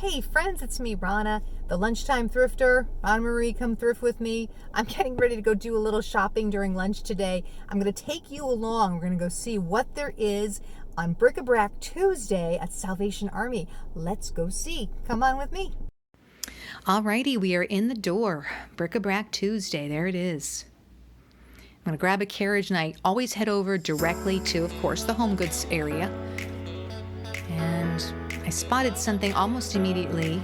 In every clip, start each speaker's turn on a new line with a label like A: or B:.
A: Hey friends, it's me, Rana, the lunchtime thrifter. Rana Marie, come thrift with me. I'm getting ready to go do a little shopping during lunch today. I'm going to take you along. We're going to go see what there is on Bric-A-Brac Tuesday at Salvation Army. Let's go see. Come on with me.
B: Alrighty, we are in the door. Bric-A-Brac Tuesday, there it is. I'm going to grab a carriage and I always head over directly to, of course, the home goods area. And I spotted something almost immediately.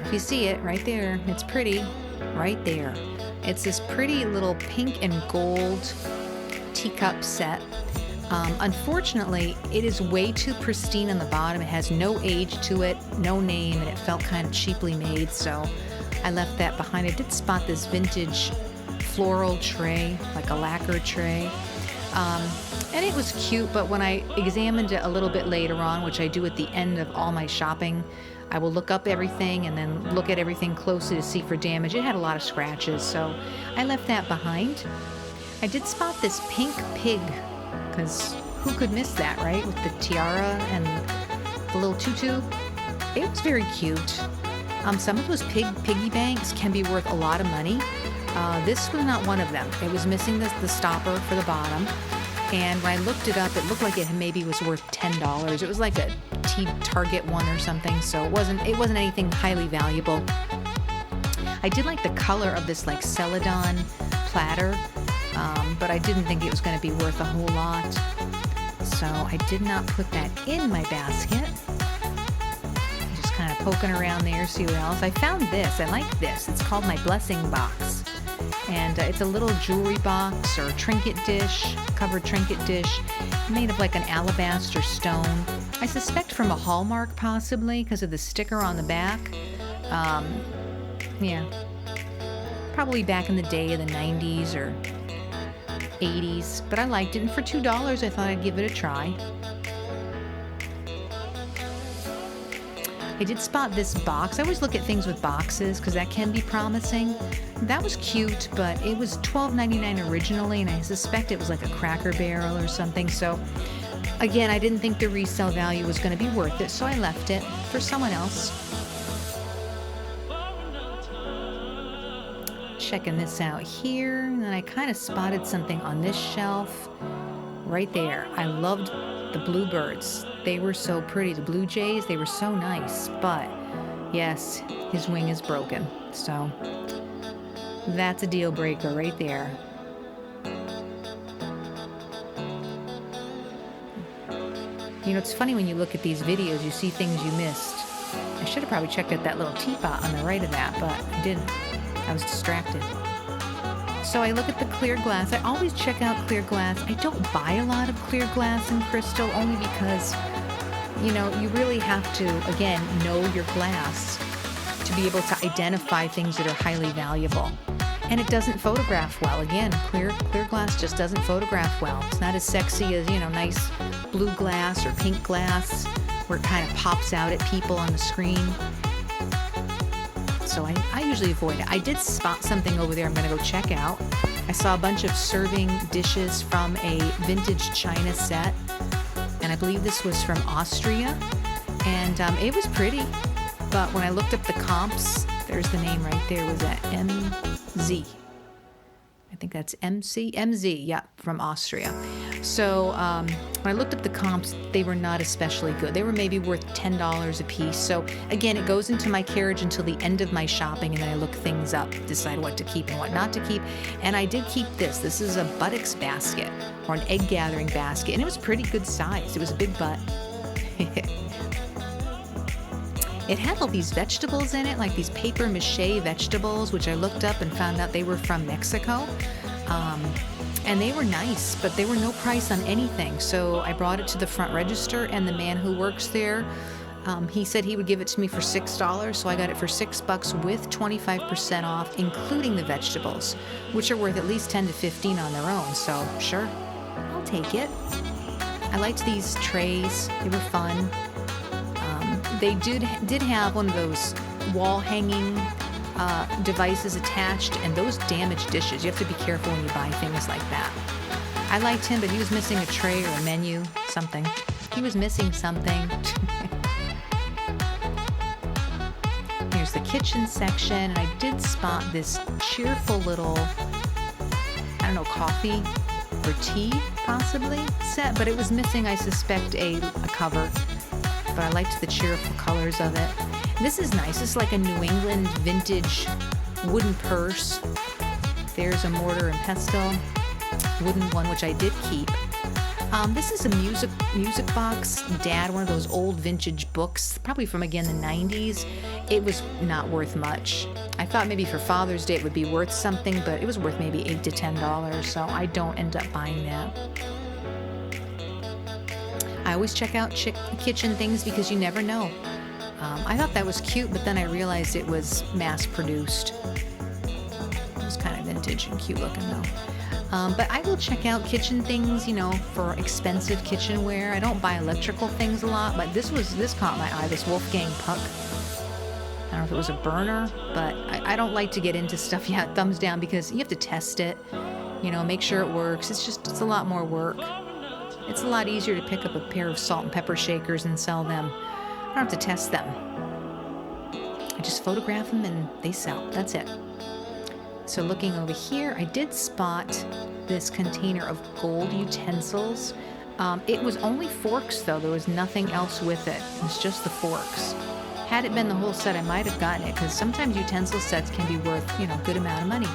B: If you see it right there, it's pretty, right there. It's this pretty little pink and gold teacup set. Unfortunately, it is way too pristine on the bottom. It has no age to it, no name, and it felt kind of cheaply made, so I left that behind. I did spot this vintage floral tray, like a lacquer tray. And it was cute, but when I examined it a little bit later on, which I do at the end of all my shopping, I will look up everything and then look at everything closely to see for damage. It had a lot of scratches, so I left that behind. I did spot this pink pig, because who could miss that, right? With the tiara and the little tutu. It was very cute. Some of those piggy banks can be worth a lot of money. This was not one of them. It was missing the stopper for the bottom. And when I looked it up, it looked like it maybe was worth $10. It was like a Target one or something, so it wasn't anything highly valuable. I did like the color of this like celadon platter, but I didn't think it was going to be worth a whole lot. So I did not put that in my basket. Just kind of poking around there, see what else. I found this. I like this. It's called my blessing box. And it's a little jewelry box or trinket dish, covered trinket dish, made of like an alabaster stone. I suspect from a Hallmark possibly because of the sticker on the back. Yeah, probably back in the day of the 90s or 80s, but I liked it. And for $2, I thought I'd give it a try. I did spot this box. I always look at things with boxes because that can be promising. That was cute, but it was $12.99 originally, and I suspect it was like a Cracker Barrel or something. So again, I didn't think the resale value was going to be worth it, so I left it for someone else. Checking this out here, and then I kind of spotted something on this shelf right there. I loved the bluebirds. They were so pretty. The blue jays, they were so nice. But yes, his wing is broken. So that's a deal breaker right there. You know, it's funny when you look at these videos, you see things you missed. I should have probably checked out that little teapot on the right of that, but I didn't. I was distracted. So I look at the clear glass. I always check out clear glass. I don't buy a lot of clear glass and crystal only because, you know, you really have to, again, know your glass to be able to identify things that are highly valuable. And it doesn't photograph well. Again, clear glass just doesn't photograph well. It's not as sexy as, you know, nice blue glass or pink glass where it kind of pops out at people on the screen. So I usually avoid it. I did spot something over there I'm going to go check out. I saw a bunch of serving dishes from a vintage china set, and I believe this was from Austria, and it was pretty, but when I looked up the comps, there's the name right there, was that MZ? I think that's MZ, yeah, from Austria. So when I looked up the comps, they were not especially good. They were maybe worth $10 a piece. So again, it goes into my carriage until the end of my shopping, and then I look things up, decide what to keep and what not to keep. And I did keep this. This is a buttocks basket, or an egg gathering basket, and it was pretty good size. It was a big butt. It had all these vegetables in it, like these paper mache vegetables, which I looked up and found out they were from Mexico. And they were nice, but they were no price on anything. So I brought it to the front register, and the man who works there, he said he would give it to me for $6. So I got it for $6 with 25% off, including the vegetables, which are worth at least 10 to 15 on their own. So sure, I'll take it. I liked these trays. They were fun. They did have one of those wall hanging devices attached, and those damaged dishes. You have to be careful when you buy things like that. I liked him, but he was missing a tray or a menu, something. He was missing something. kitchen section, and I did spot this cheerful little, I don't know, coffee or tea possibly set, but it was missing, I suspect, a cover. But I liked the cheerful colors of it. This is nice. This is like a New England vintage wooden purse. There's a mortar and pestle wooden one, which I did keep. This is a music box. Dad, one of those old vintage books, probably from, again, the 90s. It was not worth much. I thought maybe for Father's Day it would be worth something, but it was worth maybe $8 to $10, so I don't end up buying that. I always check out kitchen things because you never know. I thought that was cute, but then I realized it was mass-produced. It was kind of vintage and cute looking, though. But I will check out kitchen things, for expensive kitchenware. I don't buy electrical things a lot, but this caught my eye, this Wolfgang Puck. I don't know if it was a burner, but I don't like to get into stuff yet, thumbs down, because you have to test it, make sure it works. It's a lot more work. It's a lot easier to pick up a pair of salt and pepper shakers and sell them. I don't have to test them. I just photograph them and they sell. That's it. So looking over here, I did spot this container of gold utensils. It was only forks, though. There was nothing else with it. It was just the forks. Had it been the whole set, I might have gotten it, because sometimes utensil sets can be worth, a good amount of money.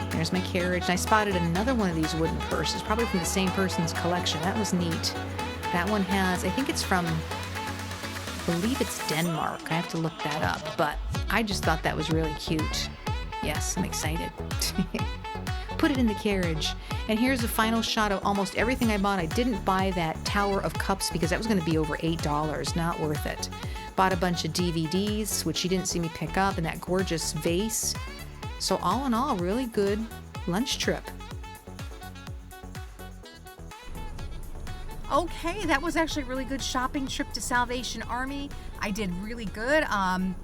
B: There's my carriage. And I spotted another one of these wooden purses, probably from the same person's collection. That was neat. That one has, I think it's from, I believe it's Denmark. I have to look that up, but I just thought that was really cute. Yes, I'm excited. Put it in the carriage. And here's a final shot of almost everything I bought. I didn't buy that tower of cups because that was going to be over $8. Not worth it. Bought a bunch of DVDs, which you didn't see me pick up, and that gorgeous vase. So all in all, really good lunch trip.
A: Okay, that was actually a really good shopping trip to Salvation Army. I did really good.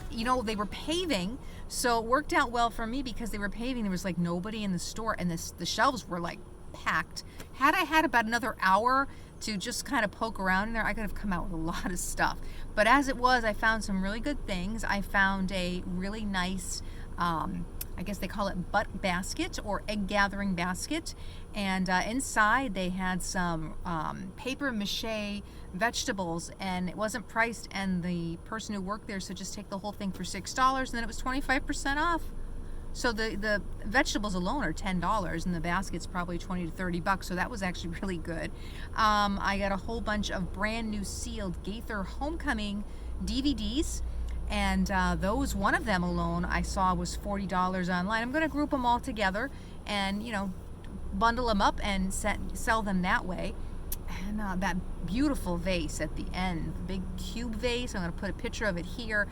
A: They were paving, so it worked out well for me because they were paving. There was like nobody in the store, and the shelves were like packed. Had I had about another hour to just kind of poke around in there, I could have come out with a lot of stuff. But as it was, I found some really good things. I found a really nice, I guess they call it butt basket or egg gathering basket. And inside they had some paper mache vegetables, and it wasn't priced, and the person who worked there said just take the whole thing for $6, and then it was 25% off. So the vegetables alone are $10, and the basket's probably $20 to $30, so that was actually really good. I got a whole bunch of brand new sealed Gaither Homecoming DVDs, and one of them alone I saw was $40 online. I'm going to group them all together and bundle them up and sell them that way. And that beautiful vase at the end, the big cube vase, I'm going to put a picture of it here.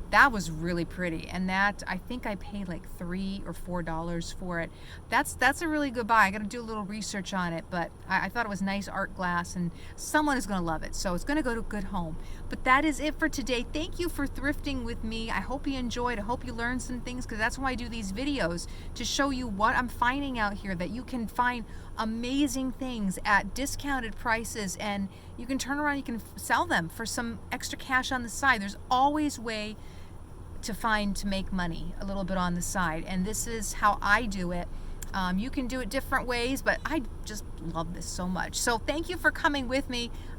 A: That was really pretty, and that I think I paid like $3 or $4 for it. That's a really good buy. I got to do a little research on it, but I thought it was nice art glass, and someone is going to love it, so it's going to go to a good home. But that is it for today. Thank you for thrifting with me. I hope you enjoyed. I hope you learned some things, because that's why I do these videos, to show you what I'm finding out here, that you can find amazing things at discounted prices, and you can turn around, you can sell them for some extra cash on the side. There's always way to make money a little bit on the side, and this is how I do it. You can do it different ways, but I just love this so much. So thank you for coming with me.